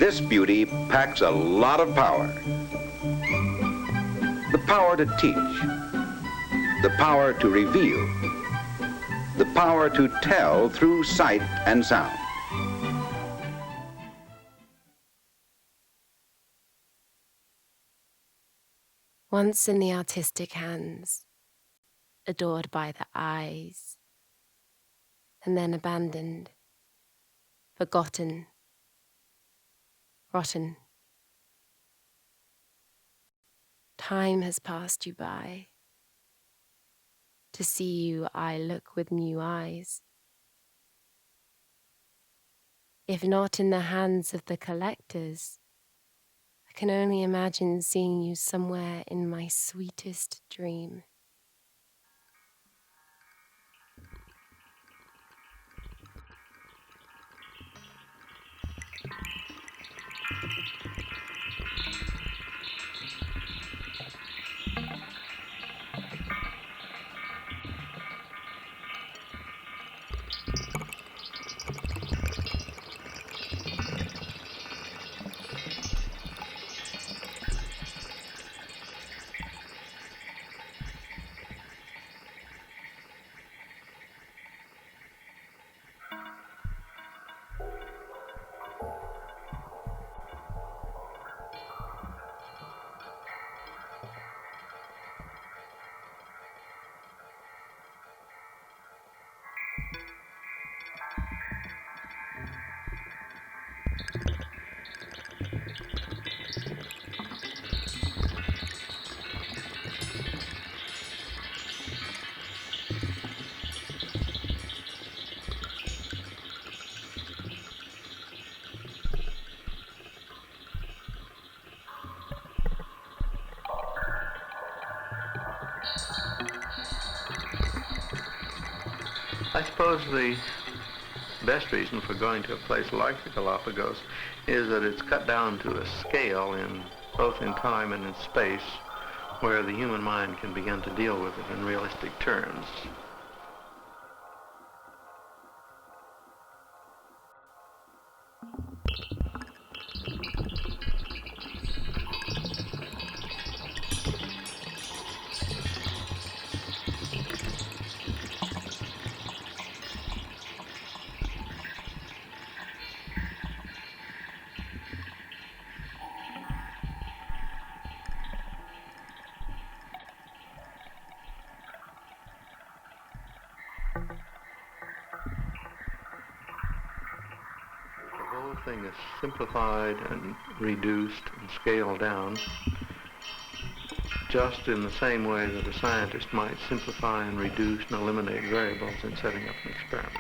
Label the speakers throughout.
Speaker 1: This beauty packs a lot of power. The power to teach, the power to reveal, the power to tell through sight and sound.
Speaker 2: Once in the artistic hands, adored by the eyes, and then abandoned, forgotten, rotten. Time has passed you by. To see you, I look with new eyes. If not in the hands of the collectors, I can only imagine seeing you somewhere in my sweetest dream.
Speaker 3: I suppose the best reason for going to a place like the Galapagos is that it's cut down to a scale both in time and in space where the human mind can begin to deal with it in realistic terms. The whole thing is simplified and reduced and scaled down just in the same way that a scientist might simplify and reduce and eliminate variables in setting up an experiment.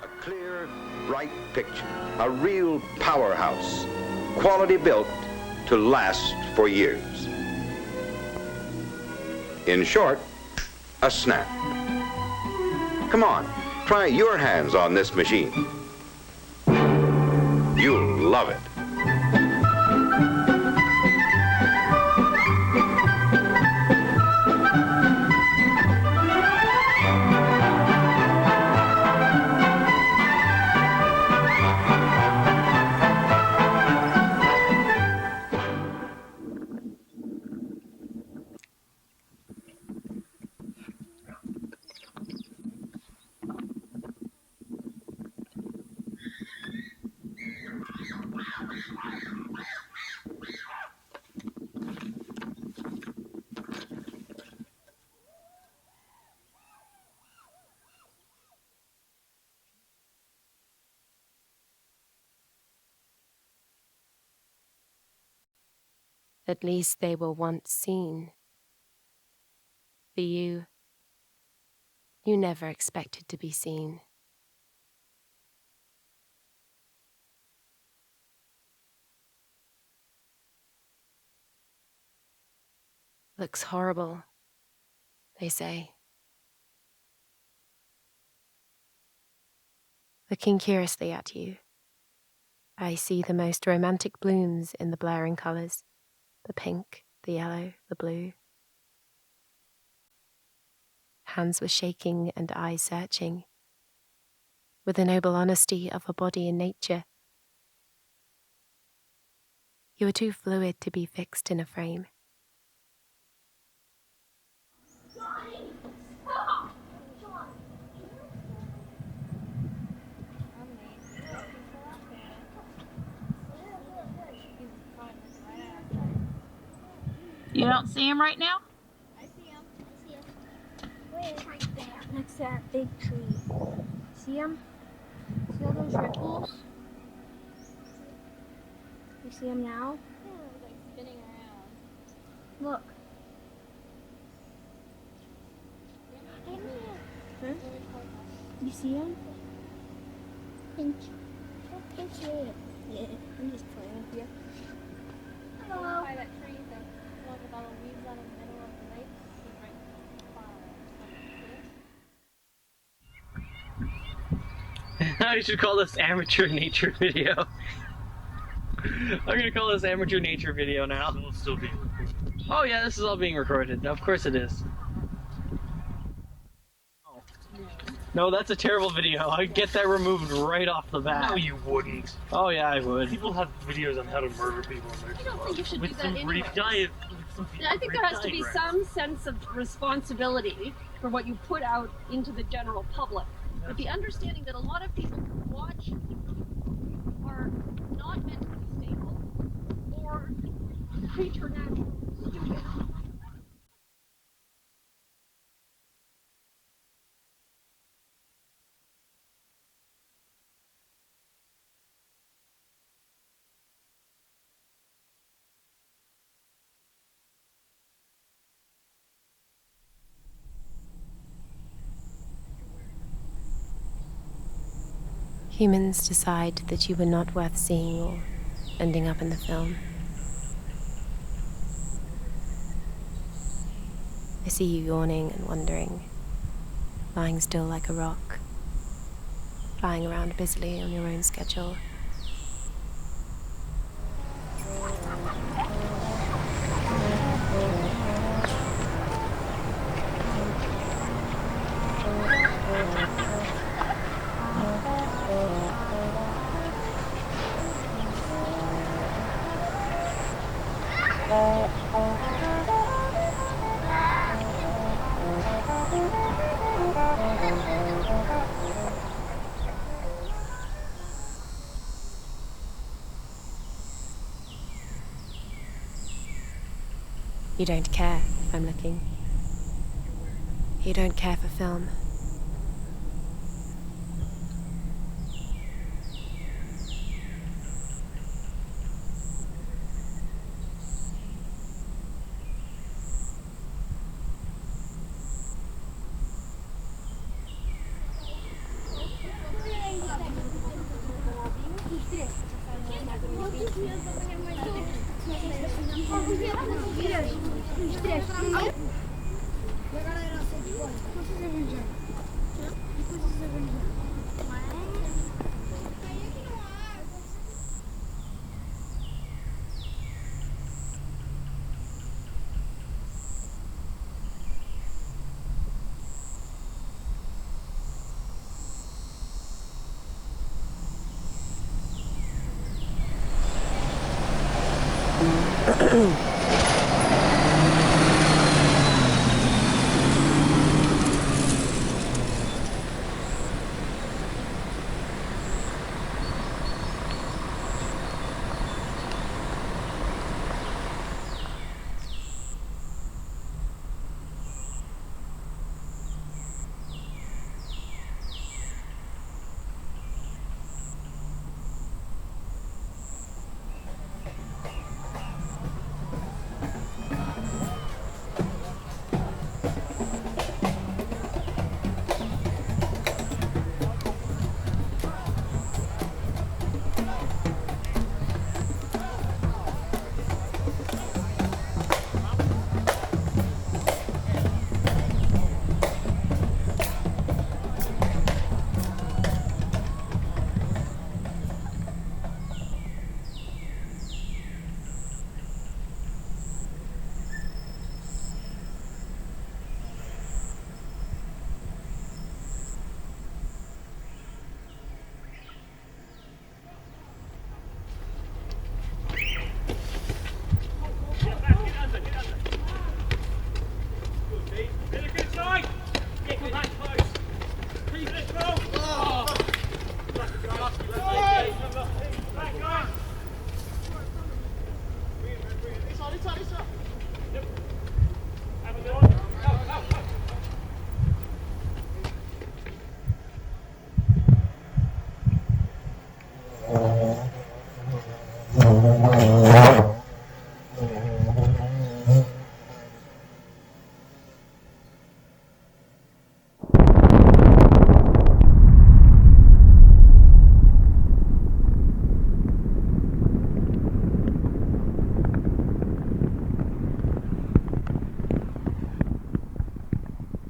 Speaker 1: A clear, bright picture, a real powerhouse, quality built to last for years. In short, a snap. Come on, try your hands on this machine. You'll love it.
Speaker 2: At least they were once seen. For you never expected to be seen. Looks horrible, they say. Looking curiously at you, I see the most romantic blooms in the blaring colours, the pink, the yellow, the blue. Hands were shaking and eyes searching, with the noble honesty of a body in nature. You were too fluid to be fixed in a frame.
Speaker 4: You don't see him right now?
Speaker 5: I see him. I see him. Wait, right there, next to that big tree. See him? See all those ripples? You see him now? Yeah, he's like spinning around. Look. Huh? You see him? Pinch. Pinch it. Yeah, I'm just playing with you. Hello. By that tree, the one with all the leaves out in the middle of the lake. He's right.
Speaker 6: I should call this amateur nature video. I'm gonna call this amateur nature video now.
Speaker 7: It'll still be recorded.
Speaker 6: Oh yeah, this is all being recorded. Of course it is. No, that's a terrible video. I'd get that removed right off the bat.
Speaker 7: No, you wouldn't.
Speaker 6: Oh yeah, I would.
Speaker 7: People have videos on how to murder people on their
Speaker 4: I don't think you should
Speaker 7: with
Speaker 4: do that
Speaker 7: some
Speaker 4: anyway. I think there has to be some sense of responsibility for what you put out into the general public. With the understanding that a lot of people who watch are not mentally stable or preternatural stupid.
Speaker 2: Humans decide that you were not worth seeing or ending up in the film. I see you yawning and wondering, lying still like a rock, flying around busily on your own schedule. You don't care if I'm looking. You don't care for film.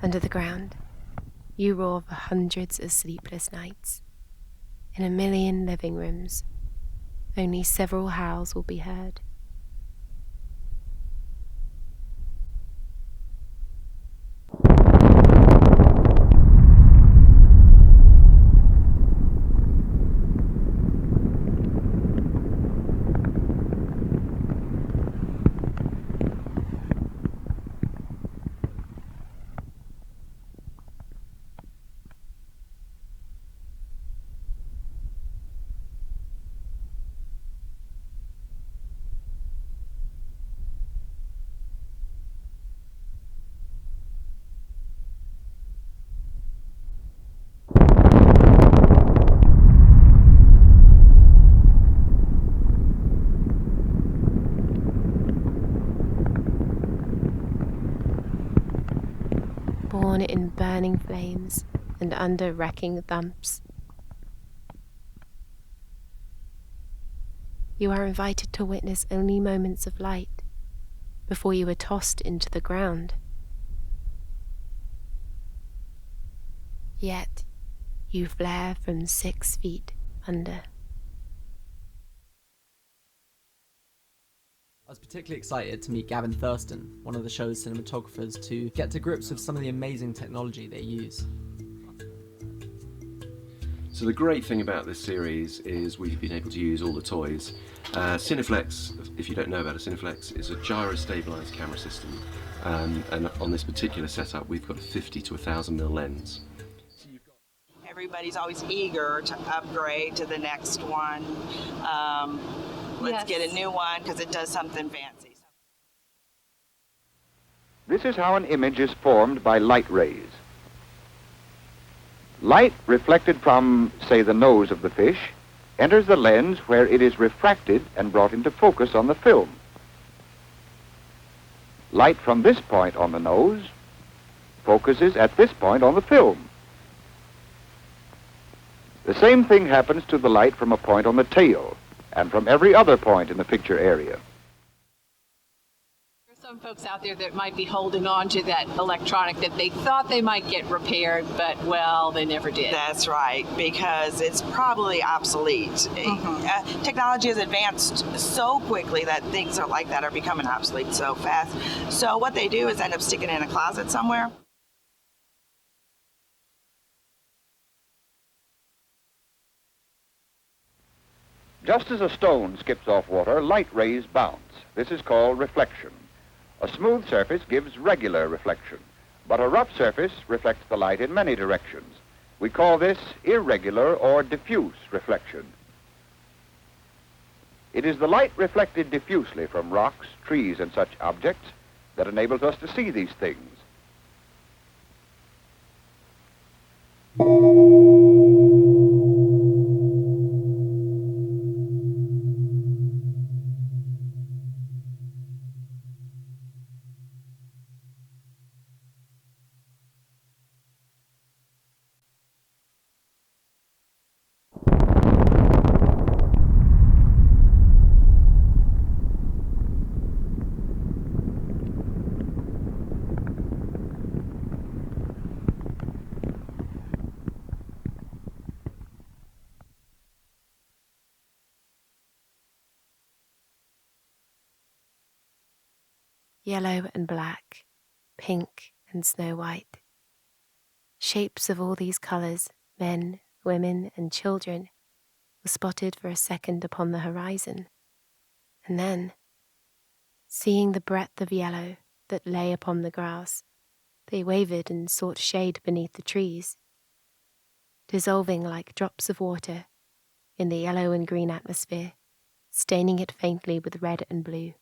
Speaker 2: Under the ground, you roar for hundreds of sleepless nights. In a million living rooms, only several howls will be heard. Born in burning flames and under wrecking thumps. You are invited to witness only moments of light before you are tossed into the ground. Yet, you flare from 6 feet under.
Speaker 8: I was particularly excited to meet Gavin Thurston, one of the show's cinematographers, to get to grips with some of the amazing technology they use.
Speaker 9: So the great thing about this series is we've been able to use all the toys. Cineflex, if you don't know about a Cineflex, is a gyro-stabilised camera system, and on this particular setup we've got a 50 to 1000mm lens.
Speaker 10: Everybody's always eager to upgrade to the next one. Let's get a new one because it does something fancy.
Speaker 1: This is how an image is formed by light rays. Light reflected from, say, the nose of the fish enters the lens where it is refracted and brought into focus on the film. Light from this point on the nose focuses at this point on the film. The same thing happens to the light from a point on the tail and from every other point in the picture area.
Speaker 11: There are some folks out there that might be holding on to that electronic that they thought they might get repaired, but, well, they never did.
Speaker 10: That's right, because it's probably obsolete. Technology has advanced so quickly that things like that are becoming obsolete so fast. So what they do is end up sticking it in a closet somewhere.
Speaker 1: Just as a stone skips off water, light rays bounce. This is called reflection. A smooth surface gives regular reflection, but a rough surface reflects the light in many directions. We call this irregular or diffuse reflection. It is the light reflected diffusely from rocks, trees, and such objects that enables us to see these things.
Speaker 2: Yellow and black, pink and snow white. Shapes of all these colours, men, women, and children, were spotted for a second upon the horizon. And then, seeing the breadth of yellow that lay upon the grass, they wavered and sought shade beneath the trees, dissolving like drops of water in the yellow and green atmosphere, staining it faintly with red and blue.